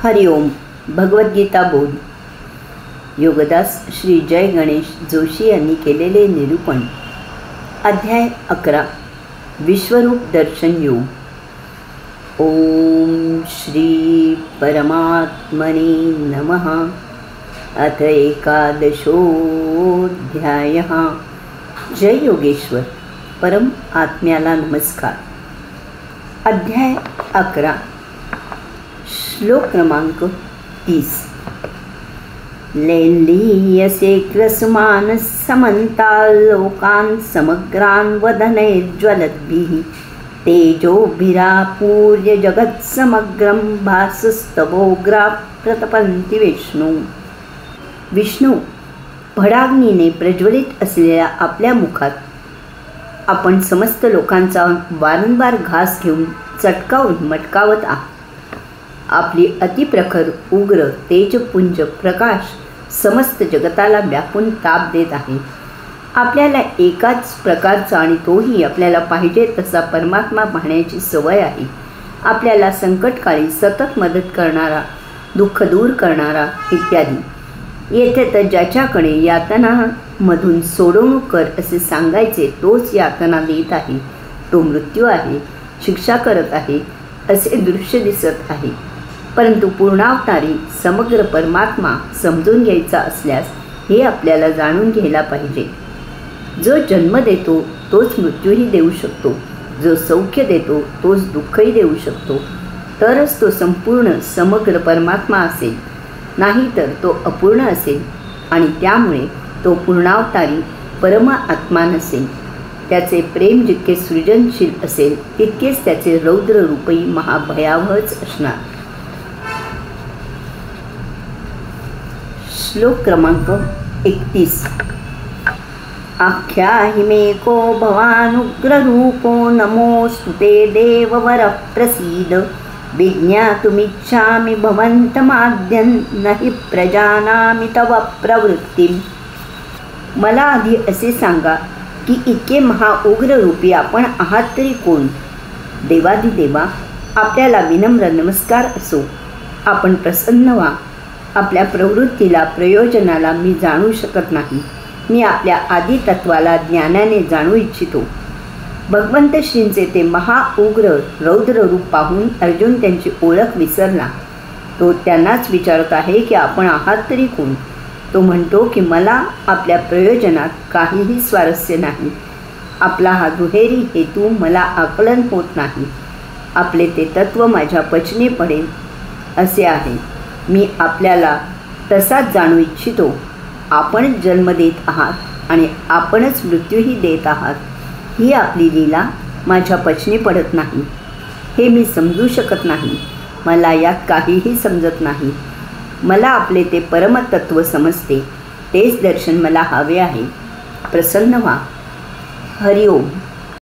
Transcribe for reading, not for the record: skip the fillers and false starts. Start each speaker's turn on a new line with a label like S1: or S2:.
S1: हरिओम. भगवद्गीता बोध. योगदास श्री जय गणेश जोशी यांनी केलेले निरूपण. अध्याय 11. विश्वरूप दर्शन योग. ओम श्री परमात्मने नमः. अथ एकादशोऽध्यायः. जय योगेश्वर. परम आत्म्याला नमस्कार. अध्याय 11. श्लोक क्रमांक 30. लेलीयसे क्रसमान समन्ताल्लोकान् समग्रान् वदनैर्ज्वलद्भिः तेजोभिरापूर्य जगत्समग्रं भासस्तवोग्राः प्रतपन्ति विष्णू. विष्णू, भडाग्नीने प्रज्वलित असलेल्या आपल्या मुखात आपण समस्त लोकांचा वारंवार घास घेऊन चटकावून मटकावत आहात. आपली अतिप्रखर उग्र तेजपुंज प्रकाश समस्त जगताला व्यापून ताप देत आहे. आपल्याला एकाच प्रकारचा आणि तोही आपल्याला पाहिजे तसा परमात्मा पाहण्याची सवय आहे. आपल्याला संकटकाळी सतत मदत करणारा, दुःख दूर करणारा इत्यादी. येथे तर ज्याच्याकडे यातनांमधून सोडवणूक कर असे सांगायचे तोच यातना देत आहे, तो मृत्यू आहे, शिक्षा करत आहे असे दृश्य दिसत आहे. परंतु पूर्णावतारी समग्र परमात्मा समजून घ्यायचा असल्यास हे आपल्याला जाणून घ्यायला पाहिजे. जो जन्म देतो तोच मृत्यूही देऊ शकतो, जो सौख्य देतो तोच दुःखही देऊ शकतो. तरच तो संपूर्ण समग्र परमात्मा असेल, नाही तर तो अपूर्ण असेल आणि त्यामुळे तो पूर्णावतारी परम आत्मा नसेल. त्याचे प्रेम जितके सृजनशील असेल तितकेच त्याचे रौद्र रूपही महाभयावहच असणार. श्लोक क्रमांक 31. आख्याहि मे को भवानुग्ररूपो नमोस्तुते देववर प्रसीद. विज्ञातुमिच्छामि भवन्तमाद्यं न हि प्रजानामि तव प्रवृत्तिं. मला आधी असे सांगा की इतके महाउग्ररूपी आपण आहात तरी कोण? देवाधिदेवा, आपल्याला विनम्र नमस्कार असो. आपण प्रसन्न व्हा. आपल्या प्रवृत्तीला, प्रयोजनाला मी जाणू शकत नाही. मी आपल्या आदितत्वाला ज्ञानाने जाणू इच्छितो. भगवंत श्रींचे ते महाउग्र रौद्र रूप पाहून अर्जुन त्यांची ओळख विसरला. तो त्यांनाच विचारत आहे की आपण आहात तरी कोण? तो म्हणतो की मला आपल्या प्रयोजनात काहीही स्वारस्य नाही. आपला हा दुहेरी हेतू मला आकलन होत नाही. आपले ते तत्व माझ्या पचनी पडेल असे आहे. मी आपल्याला तसाच जाणू इच्छितो. आपणच जन्म देत आहात आणि आपणच मृत्यूही देत आहात. ही आपली लीला माझ्या पचनी पडत नाही. हे मी समजू शकत नाही. मला यात काहीही समजत नाही. मला आपले ते परमतत्व समजते. तेच दर्शन मला हवे आहे. प्रसन्न व्हा. हरिओम.